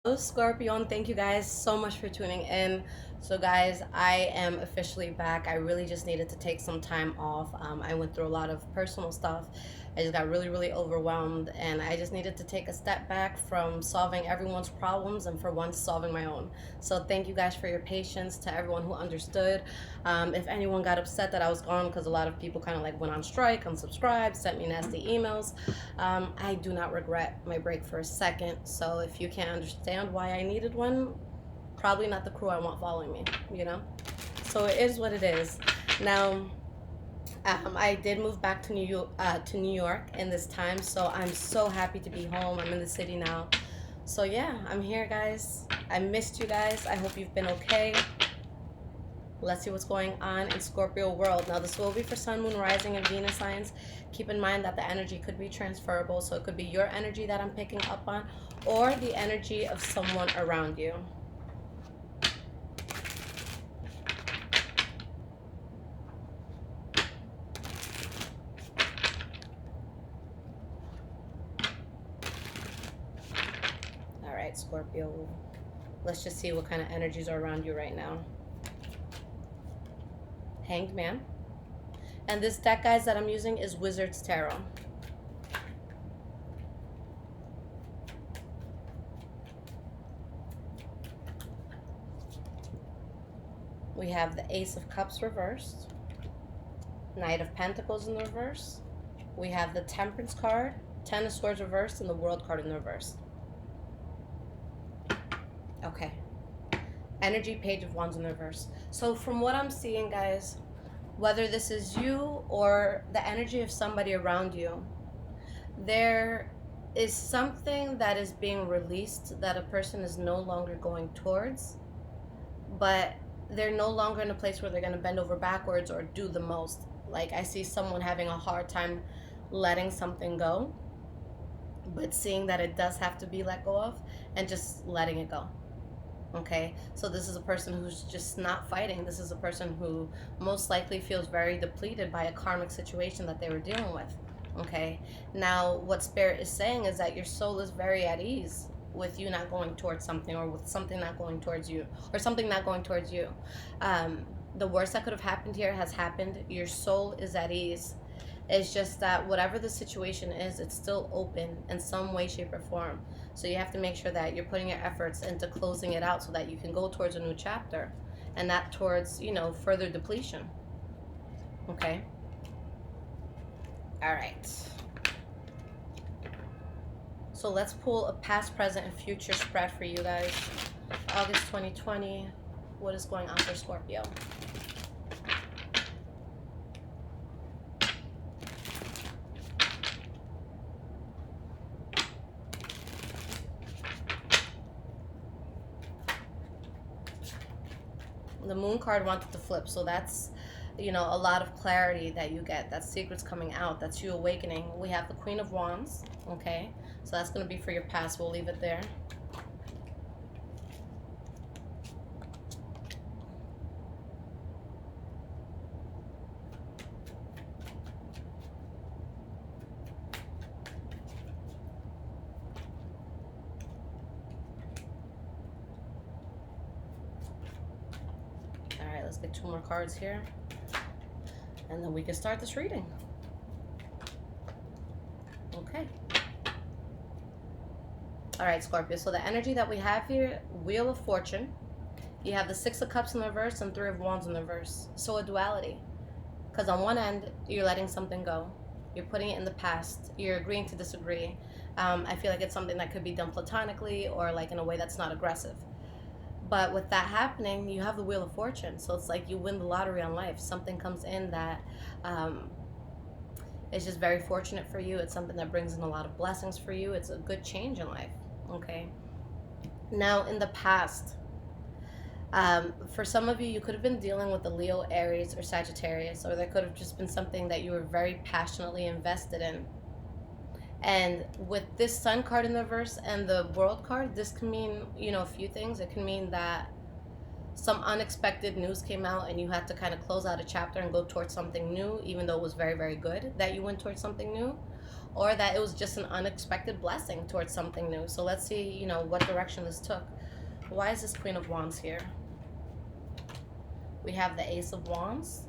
Hello, Scorpio, and thank you guys so much for tuning in. So, guys, I am officially back. I really just needed to take some time off. I went through a lot of personal stuff. I just got really overwhelmed, and I just needed to take a step back from solving everyone's problems and for once solving my own. So, thank you guys for your patience. To everyone who understood, if anyone got upset that I was gone, because a lot of people kind of like went on strike, unsubscribed, sent me nasty emails. I do not regret my break for a second. So if you can't understand why I needed one, probably not the crew I want following me, you know? So it is what it is. Now, I did move back to New York in this time, so I'm so happy to be home. I'm in the city now. So yeah, I'm here, guys. I missed you guys. I hope you've been okay. Let's see what's going on in Scorpio world. Now, this will be for Sun, Moon, Rising, and Venus signs. Keep in mind that the energy could be transferable. So it could be your energy that I'm picking up on or the energy of someone around you. All right, Scorpio. Let's just see what kind of energies are around you right now. Hanged Man. And this deck, guys, that I'm using is Wizard's Tarot. We have the Ace of Cups reversed, Knight of Pentacles in the reverse. We have the Temperance card, Ten of Swords reversed, and the World card in the reverse. Okay. Energy, Page of Wands in the reverse. So from what I'm seeing, guys, whether this is you or the energy of somebody around you, there is something that is being released that a person is no longer going towards, but they're no longer in a place where they're going to bend over backwards or do the most. Like, I see someone having a hard time letting something go, but seeing that it does have to be let go of and just letting it go. Okay, so this is a person who's just not fighting. This is a person who most likely feels very depleted by a karmic situation that they were dealing with. Okay, now what Spirit is saying is that your soul is very at ease with you not going towards something, or with something not going towards you, or something not going towards you. The worst that could have happened here has happened. Your soul is at ease. It's just that whatever the situation is, it's still open in some way, shape, or form. So you have to make sure that you're putting your efforts into closing it out so that you can go towards a new chapter and not towards, further depletion. Okay? All right. So let's pull a past, present, and future spread for you guys. August 2020. What is going on for Scorpio? The Moon card wanted to flip, so that's a lot of clarity that you get. That's secrets coming out. That's you awakening. We have the Queen of Wands. Okay, so that's going to be for your past. We'll leave it there. All right, let's get 2 more cards here, and then we can start this reading. Okay. All right, Scorpio. So the energy that we have here, Wheel of Fortune. You have the 6 of Cups in the reverse and 3 of Wands in the reverse. So a duality. Because on one end, you're letting something go. You're putting it in the past. You're agreeing to disagree. I feel like it's something that could be done platonically or like in a way that's not aggressive. But with that happening, you have the Wheel of Fortune. So it's like you win the lottery on life. Something comes in that is just very fortunate for you. It's something that brings in a lot of blessings for you. It's a good change in life. Okay. Now, in the past, for some of you, you could have been dealing with the Leo, Aries, or Sagittarius, or there could have just been something that you were very passionately invested in. And with this Sun card in the reverse and the World card, this can mean, a few things. It can mean that some unexpected news came out and you had to kind of close out a chapter and go towards something new, even though it was very good that you went towards something new. or that it was just an unexpected blessing towards something new. So let's see, you know, what direction this took. Why is this Queen of Wands here? We have the Ace of Wands.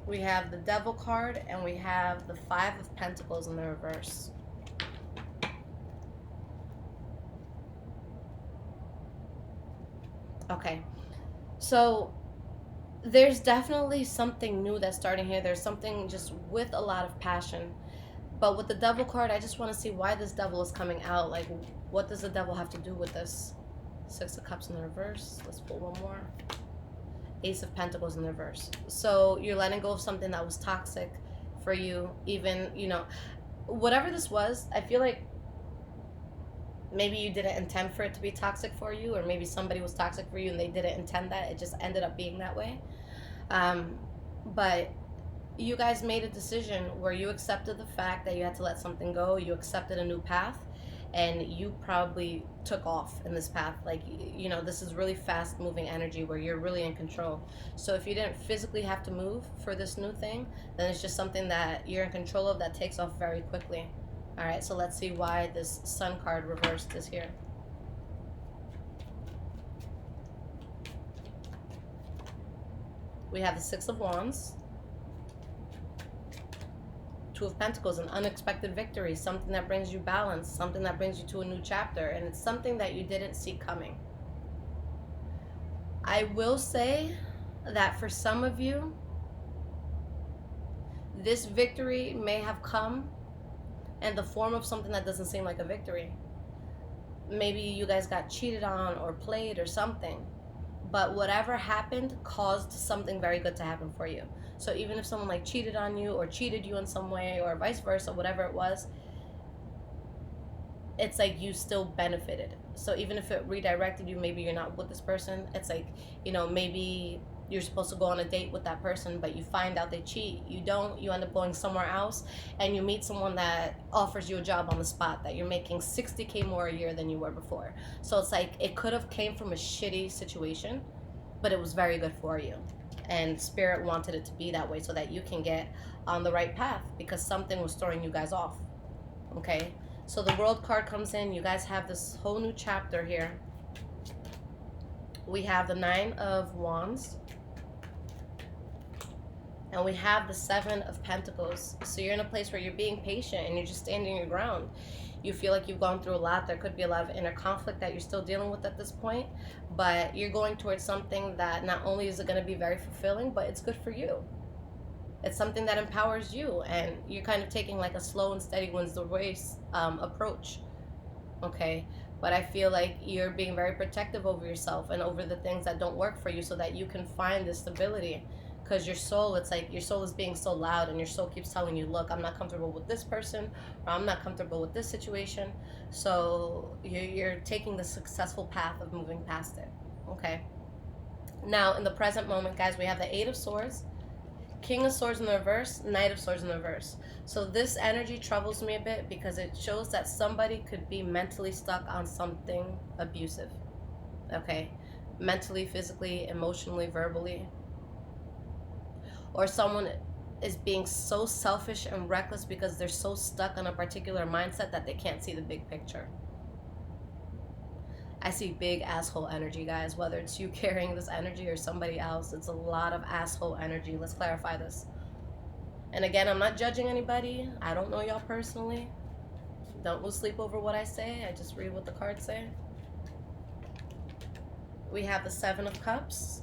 We have the Devil card, and we have the Five of Pentacles in the reverse. Okay, so there's definitely something new that's starting here. There's something just with a lot of passion. But with the Devil card, I just want to see why this Devil is coming out. Like, what does the Devil have to do with this? Six of Cups in the reverse. Let's pull one more. Ace of Pentacles in the reverse. So you're letting go of something that was toxic for you. Even, you know, whatever this was, I feel like maybe you didn't intend for it to be toxic for you, or maybe somebody was toxic for you and they didn't intend that. It just ended up being that way. But you guys made a decision where you accepted the fact that you had to let something go. You accepted a new path, and you probably took off in this path. Like, you know, this is really fast moving energy where you're really in control. So if you didn't physically have to move for this new thing, then it's just something that you're in control of that takes off very quickly. All right, so let's see why this Sun card reversed is here. We have the Six of Wands. Two of Pentacles, an unexpected victory, something that brings you balance, something that brings you to a new chapter, and it's something that you didn't see coming. I will say that for some of you, this victory may have come in the form of something that doesn't seem like a victory. Maybe you guys got cheated on or played or something, but whatever happened caused something very good to happen for you. So even if someone like cheated on you or cheated you in some way, or vice versa, whatever it was, it's like you still benefited. So even if it redirected you, maybe you're not with this person, it's like, you know, maybe you're supposed to go on a date with that person, but you find out they cheat. You don't. You end up going somewhere else, and you meet someone that offers you a job on the spot that you're making $60K more a year than you were before. So it's like it could have came from a shitty situation, but it was very good for you. And Spirit wanted it to be that way so that you can get on the right path, because something was throwing you guys off. Okay? So the World card comes in. You guys have this whole new chapter here. We have the Nine of Wands. And we have the Seven of Pentacles. So you're in a place where you're being patient and you're just standing your ground. You feel like you've gone through a lot. There could be a lot of inner conflict that you're still dealing with at this point. But you're going towards something that not only is it going to be very fulfilling, but it's good for you. It's something that empowers you. And you're kind of taking like a slow and steady wins the race approach. Okay? But I feel like you're being very protective over yourself and over the things that don't work for you so that you can find this stability. Because your soul, it's like your soul is being so loud, and your soul keeps telling you, look, I'm not comfortable with this person, or I'm not comfortable with this situation. So you're taking the successful path of moving past it. Okay. Now, in the present moment, guys, we have the Eight of Swords, King of Swords in the reverse, Knight of Swords in the reverse. So this energy troubles me a bit because it shows that somebody could be mentally stuck on something abusive. Okay. Mentally, physically, emotionally, verbally. Or someone is being so selfish and reckless because they're so stuck on a particular mindset that they can't see the big picture. I see big asshole energy, guys. Whether it's you carrying this energy or somebody else, it's a lot of asshole energy. Let's clarify this. And again, I'm not judging anybody. I don't know y'all personally. Don't lose sleep over what I say. I just read what the cards say. We have the Seven of Cups.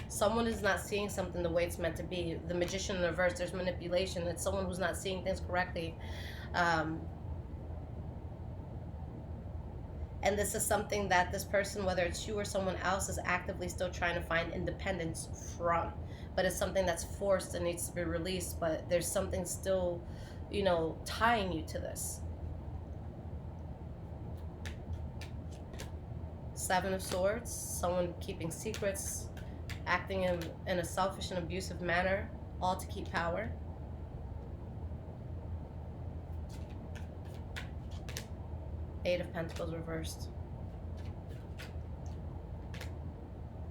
Someone is not seeing something the way it's meant to be. The Magician in reverse, there's manipulation. It's someone who's not seeing things correctly. And this is something that this person, whether it's you or someone else, is actively still trying to find independence from. But it's something that's forced and needs to be released. But there's something still, you know, tying you to this. Seven of Swords, someone keeping secrets, acting in a selfish and abusive manner, all to keep power. Eight of Pentacles reversed.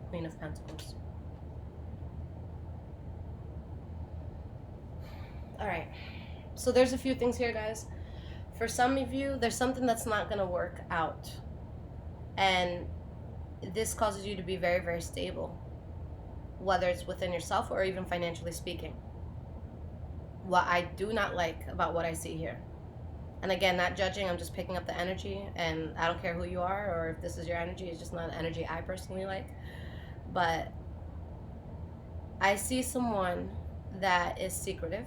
Queen of Pentacles. All right. So there's a few things here, guys. For some of you, there's something that's not going to work out. And this causes you to be very, very stable, whether it's within yourself or even financially speaking. What I do not like about what I see here, and again, not judging, I'm just picking up the energy, and I don't care who you are or if this is your energy, it's just not an energy I personally like. But I see someone that is secretive.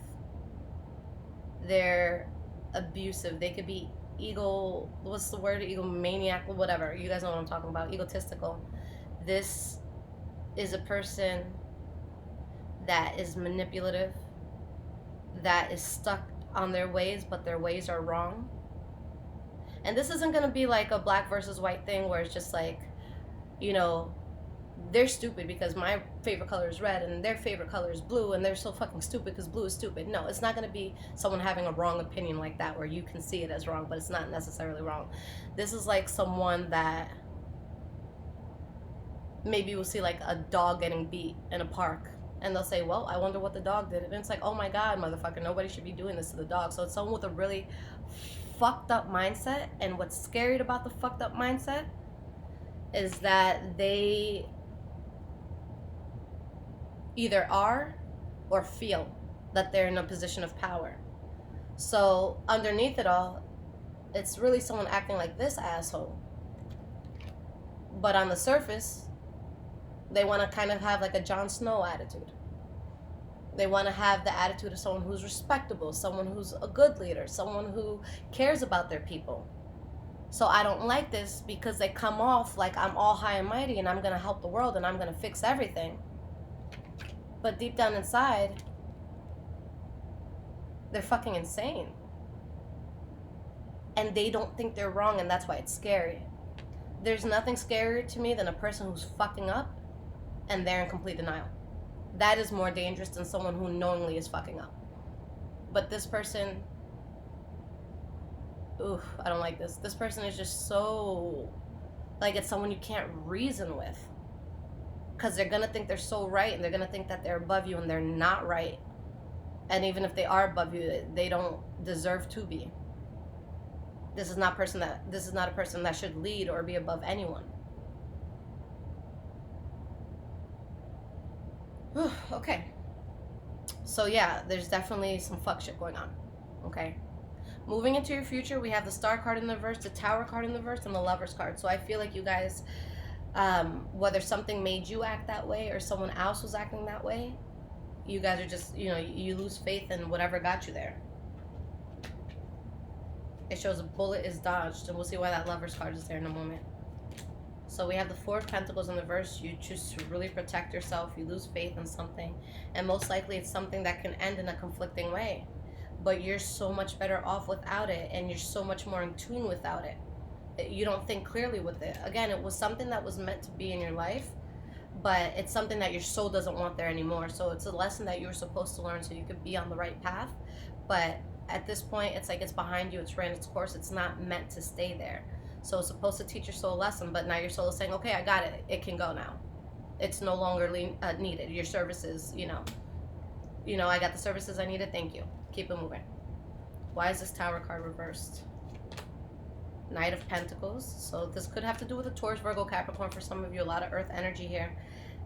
They're abusive. They could be what's the word? Egomaniac, whatever. You guys know what I'm talking about. Egotistical. This is a person that is manipulative, that is stuck on their ways, but their ways are wrong. And this isn't going to be like a black versus white thing where it's just like, you know, they're stupid because my favorite color is red and their favorite color is blue and they're so fucking stupid because blue is stupid. No, it's not going to be someone having a wrong opinion like that where you can see it as wrong, but it's not necessarily wrong. This is like someone that maybe we'll see like a dog getting beat in a park and they'll say, well, I wonder what the dog did. And it's like, oh my God, motherfucker, nobody should be doing this to the dog. So it's someone with a really fucked up mindset. And what's scary about the fucked up mindset is that they either are or feel that they're in a position of power. So underneath it all, it's really someone acting like this asshole. But on the surface, they want to kind of have like a Jon Snow attitude. They want to have the attitude of someone who's respectable, someone who's a good leader, someone who cares about their people. So I don't like this because they come off like I'm all high and mighty and I'm going to help the world and I'm going to fix everything. But deep down inside, they're fucking insane. And they don't think they're wrong, and that's why it's scary. There's nothing scarier to me than a person who's fucking up and they're in complete denial. That is more dangerous than someone who knowingly is fucking up. But this person, I don't like this. This person is just so, like, it's someone you can't reason with. Because they're going to think they're so right, and they're going to think that they're above you, and they're not right. And even if they are above you, they don't deserve to be. This is not a person that should lead or be above anyone. Okay. So yeah, there's definitely some fuck shit going on. Okay. Moving into your future, we have the Star card in the reverse, the Tower card in the reverse, and the Lovers card. So I feel like you guys, whether something made you act that way or someone else was acting that way, you guys are just, you lose faith in whatever got you there. It shows a bullet is dodged, and we'll see why that Lovers card is there in a moment. So we have the Four of Pentacles in the reverse. You choose to really protect yourself. You lose faith in something, and most likely it's something that can end in a conflicting way. But you're so much better off without it, and you're so much more in tune without it. You don't think clearly with it. Again, it was something that was meant to be in your life, but it's something that your soul doesn't want there anymore. So it's a lesson that you were supposed to learn so you could be on the right path. But at this point, it's like it's behind you. It's ran its course. It's not meant to stay there. So it's supposed to teach your soul a lesson, but now your soul is saying, okay, I got it. It can go now. It's no longer needed. Your services, I got the services I needed. Thank you. Keep it moving. Why is this Tower card reversed? Knight of Pentacles. So this could have to do with a Taurus, Virgo, Capricorn for some of you. A lot of earth energy here.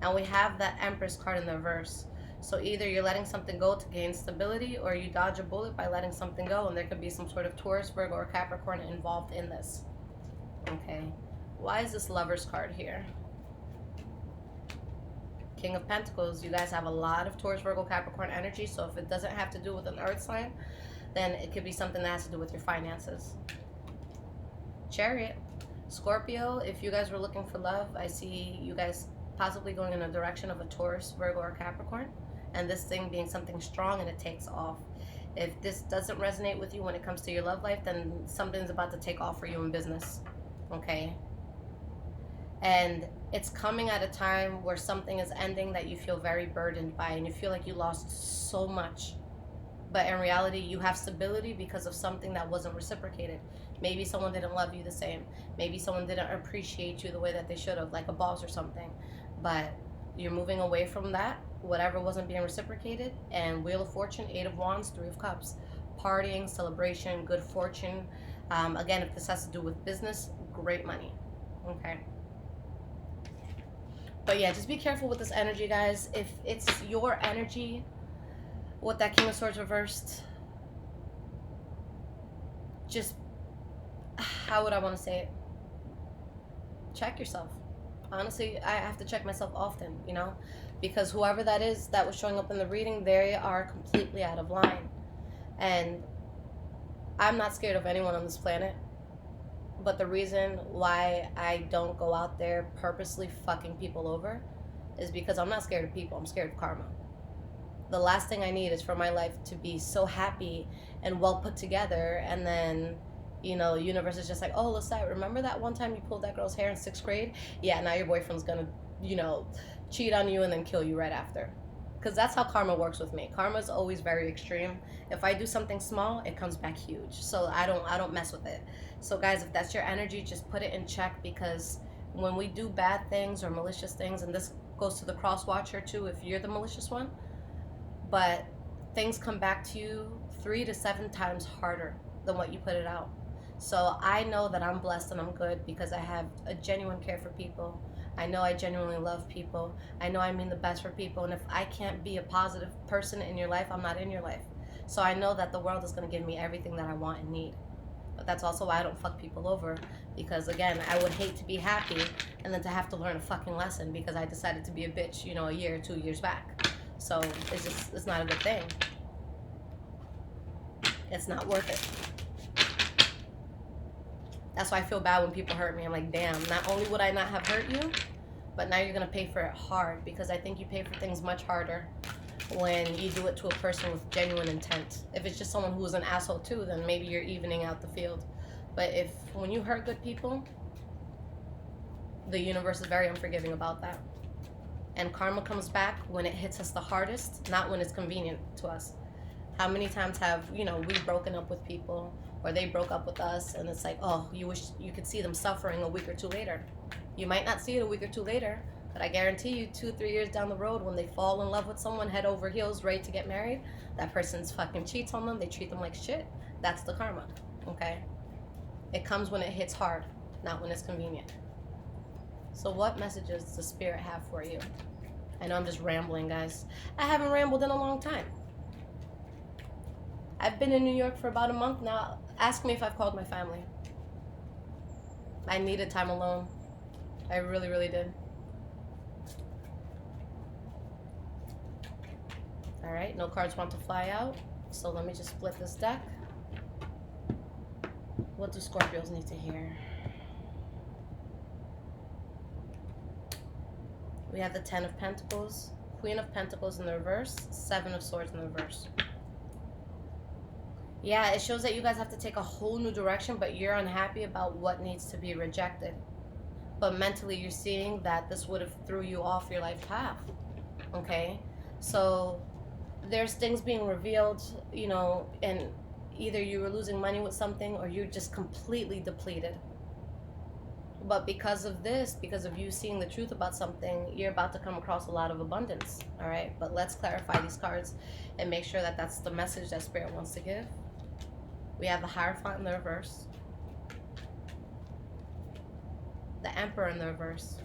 And we have that Empress card in the reverse. So either you're letting something go to gain stability, or you dodge a bullet by letting something go, and there could be some sort of Taurus, Virgo, or Capricorn involved in this. Okay. Why is this Lovers card here? King of Pentacles. You guys have a lot of Taurus, Virgo, Capricorn energy, so if it doesn't have to do with an earth sign, then it could be something that has to do with your finances. Chariot. Scorpio, if you guys were looking for love, I see you guys possibly going in a direction of a Taurus, Virgo, or Capricorn, and this thing being something strong and it takes off. If this doesn't resonate with you when it comes to your love life, then something's about to take off for you in business. Okay? And it's coming at a time where something is ending that you feel very burdened by, and you feel like you lost so much. But in reality, you have stability because of something that wasn't reciprocated. Maybe someone didn't love you the same. Maybe someone didn't appreciate you the way that they should have, like a boss or something. But you're moving away from that, whatever wasn't being reciprocated. And Wheel of Fortune, 8 of Wands, 3 of Cups. Partying, celebration, good fortune. Again, if this has to do with business, great money. Okay. But yeah, just be careful with this energy, guys. If it's your energy with that King of Swords reversed, just, how would I want to say it? Check yourself. Honestly, I have to check myself often, because whoever that is that was showing up in the reading, they are completely out of line. And I'm not scared of anyone on this planet. But the reason why I don't go out there purposely fucking people over is because I'm not scared of people. I'm scared of karma. The last thing I need is for my life to be so happy and well put together, and then, the universe is just like, oh, Lisette, remember that one time you pulled that girl's hair in 6th grade? Yeah, now your boyfriend's gonna, cheat on you and then kill you right after. Because that's how karma works with me. Karma is always very extreme. If I do something small, it comes back huge. So I don't mess with it. So guys, if that's your energy, just put it in check, because when we do bad things or malicious things, and this goes to the cross watcher too, if you're the malicious one, but things come back to you 3 to 7 times harder than what you put it out. So I know that I'm blessed and I'm good because I have a genuine care for people. I know I genuinely love people. I know I mean the best for people. And if I can't be a positive person in your life, I'm not in your life. So I know that the world is going to give me everything that I want and need. But that's also why I don't fuck people over. Because again, I would hate to be happy and then to have to learn a fucking lesson because I decided to be a bitch, a year or 2 years back. So it's not a good thing. It's not worth it. That's why I feel bad when people hurt me. I'm like, damn, not only would I not have hurt you, but now you're going to pay for it hard, because I think you pay for things much harder when you do it to a person with genuine intent. If it's just someone who's an asshole too, then maybe you're evening out the field. But when you hurt good people, the universe is very unforgiving about that. And karma comes back when it hits us the hardest, not when it's convenient to us. How many times have, we broken up with people, or they broke up with us, and it's like, oh, you wish you could see them suffering a week or 2 later. You might not see it a week or 2 later, but I guarantee you 2-3 years down the road, when they fall in love with someone head over heels, ready to get married, that person's fucking cheats on them, they treat them like shit. That's the karma, okay? It comes when it hits hard, not when it's convenient. So what messages does Spirit have for you? I know I'm just rambling, guys. I haven't rambled in a long time. I've been in New York for about a month now. Ask me if I've called my family. I needed time alone. I really, really did. Alright, no cards want to fly out. So let me just split this deck. What do Scorpios need to hear? We have the 10 of Pentacles, Queen of Pentacles in the reverse, 7 of Swords in the reverse. Yeah, it shows that you guys have to take a whole new direction, but you're unhappy about what needs to be rejected. But mentally, you're seeing that this would have threw you off your life path. Okay? So there's things being revealed, and either you were losing money with something or you're just completely depleted. But because of this, because of you seeing the truth about something, you're about to come across a lot of abundance. All right? But let's clarify these cards and make sure that that's the message that Spirit wants to give. We have the Hierophant in the reverse. The Emperor in the reverse.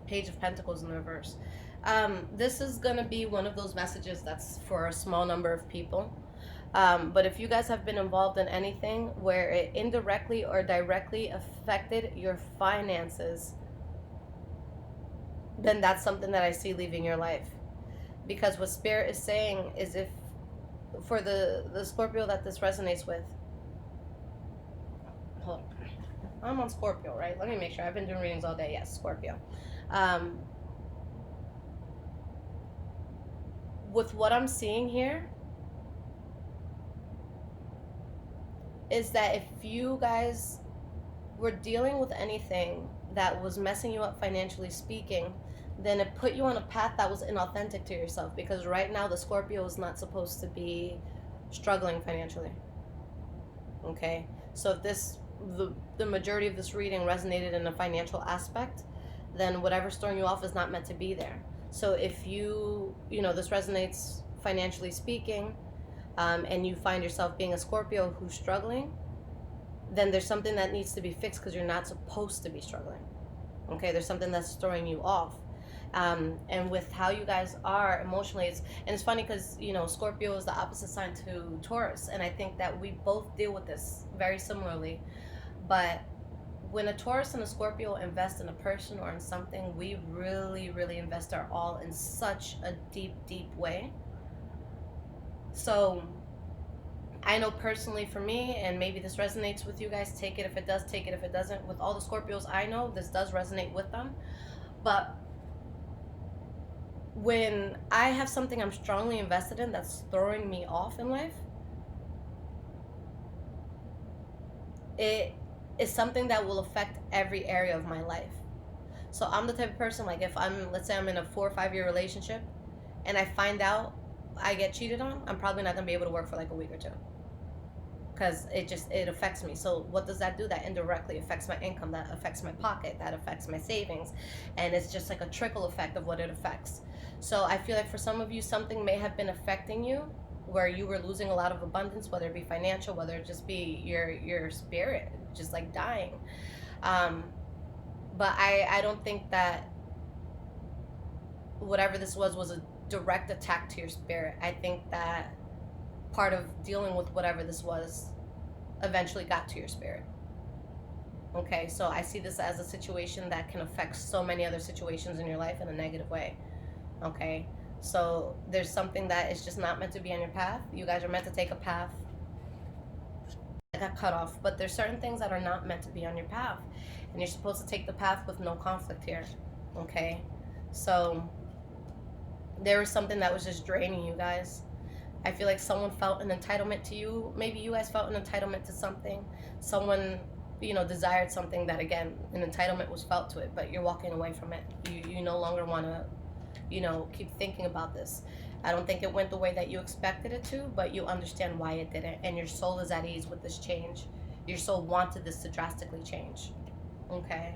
Page of Pentacles in the reverse. This is going to be one of those messages that's for a small number of people. But if you guys have been involved in anything where it indirectly or directly affected your finances, then that's something that I see leaving your life. Because what Spirit is saying is, if for the Scorpio that this resonates with, hold on, I'm on Scorpio, right? Let me make sure. I've been doing readings all day. Yes, Scorpio. With what I'm seeing here is that if you guys were dealing with anything that was messing you up financially speaking, then it put you on a path that was inauthentic to yourself, because right now the Scorpio is not supposed to be struggling financially. Okay? So if the majority of this reading resonated in a financial aspect, then whatever's throwing you off is not meant to be there. So if this resonates financially speaking, and you find yourself being a Scorpio who's struggling, then there's something that needs to be fixed because you're not supposed to be struggling. Okay, there's something that's throwing you off. And with how you guys are emotionally, it's funny because Scorpio is the opposite sign to Taurus, and I think that we both deal with this very similarly. But when a Taurus and a Scorpio invest in a person or in something, we really, really invest our all in such a deep, deep way. So I know personally for me, and maybe this resonates with you guys, take it if it does, take it if it doesn't. With all the Scorpios I know, this does resonate with them. But when I have something I'm strongly invested in that's throwing me off in life, it is something that will affect every area of my life. So I'm the type of person, like if let's say I'm in a 4 or 5 year relationship and I find out I get cheated on, I'm probably not going to be able to work for like a week or two. Because it affects me. So what does that do? That indirectly affects my income, that affects my pocket, that affects my savings, and it's just like a trickle effect of what it affects. So I feel like for some of you, something may have been affecting you where you were losing a lot of abundance, whether it be financial, whether it just be your spirit just like dying. But I don't think that whatever this was a direct attack to your spirit. I think that part of dealing with whatever this was eventually got to your spirit. Okay, so I see this as a situation that can affect so many other situations in your life in a negative way. Okay, so there's something that is just not meant to be on your path. You guys are meant to take a path that got cut off, but there's certain things that are not meant to be on your path, and you're supposed to take the path with no conflict here. Okay, so there was something that was just draining you guys. I feel like someone felt an entitlement to you. Maybe you guys felt an entitlement to something. Someone, desired something that, again, an entitlement was felt to it, but you're walking away from it. You no longer want to, keep thinking about this. I don't think it went the way that you expected it to, but you understand why it didn't. And your soul is at ease with this change. Your soul wanted this to drastically change. Okay?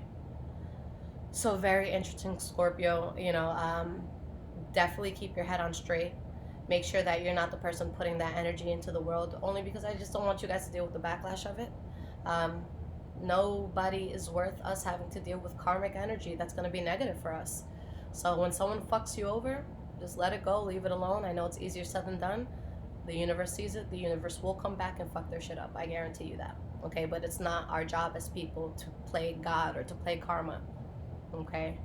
So very interesting, Scorpio. Definitely keep your head on straight. Make sure that you're not the person putting that energy into the world, only because I just don't want you guys to deal with the backlash of it. Nobody is worth us having to deal with karmic energy that's going to be negative for us. So when someone fucks you over, just let it go, leave it alone. I know it's easier said than done. The universe sees it. The universe will come back and fuck their shit up. I guarantee you that. Okay, but it's not our job as people to play God or to play karma. Okay?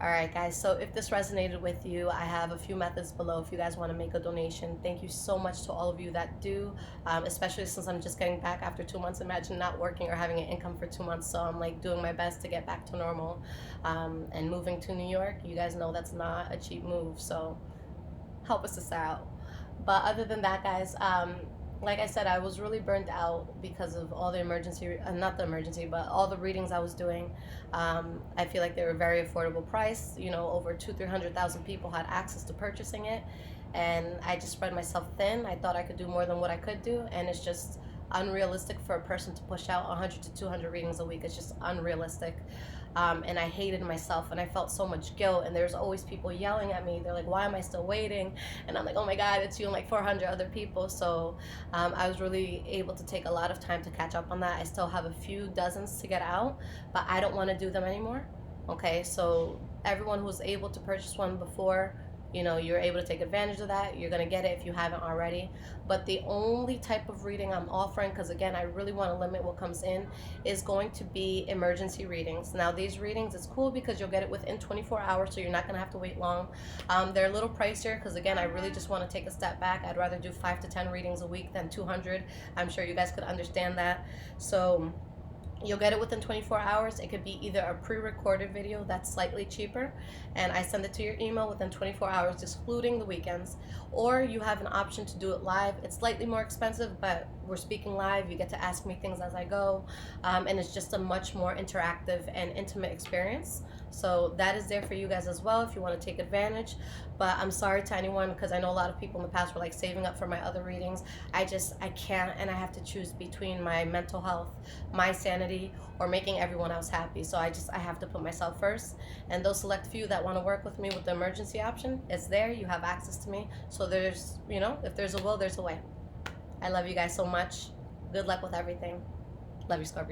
Alright guys, so if this resonated with you, I have a few methods below if you guys want to make a donation. Thank you so much to all of you that do, especially since I'm just getting back after 2 months. Imagine not working or having an income for 2 months, so I'm like doing my best to get back to normal. And moving to New York, you guys know that's not a cheap move, so help us out. But other than that, guys, like I said, I was really burnt out because of all the but all the readings I was doing. I feel like they were very affordable price. Over 200,000-300,000 people had access to purchasing it, and I just spread myself thin. I thought I could do more than what I could do, and it's just unrealistic for a person to push out 100 to 200 readings a week. It's just unrealistic. And I hated myself, and I felt so much guilt, and there's always people yelling at me. They're like, why am I still waiting? And I'm like, oh my God, it's you and like 400 other people. So I was really able to take a lot of time to catch up on that. I still have a few dozens to get out, but I don't want to do them anymore. Okay, so everyone who was able to purchase one before, you're able to take advantage of that. You're going to get it if you haven't already. But the only type of reading I'm offering, because again, I really want to limit what comes in, is going to be emergency readings. Now, these readings, it's cool because you'll get it within 24 hours, so you're not going to have to wait long. They're a little pricier because, again, I really just want to take a step back. I'd rather do 5 to 10 readings a week than 200. I'm sure you guys could understand that. So you'll get it within 24 hours. It could be either a pre-recorded video that's slightly cheaper, and I send it to your email within 24 hours, excluding the weekends, or you have an option to do it live. It's slightly more expensive, but we're speaking live. You get to ask me things as I go, and it's just a much more interactive and intimate experience. So that is there for you guys as well if you want to take advantage. But I'm sorry to anyone, because I know a lot of people in the past were like saving up for my other readings. I can't, and I have to choose between my mental health, my sanity, or making everyone else happy. So I have to put myself first. And those select few that want to work with me with the emergency option, it's there. You have access to me. So there's, if there's a will, there's a way. I love you guys so much. Good luck with everything. Love you, Scorpio.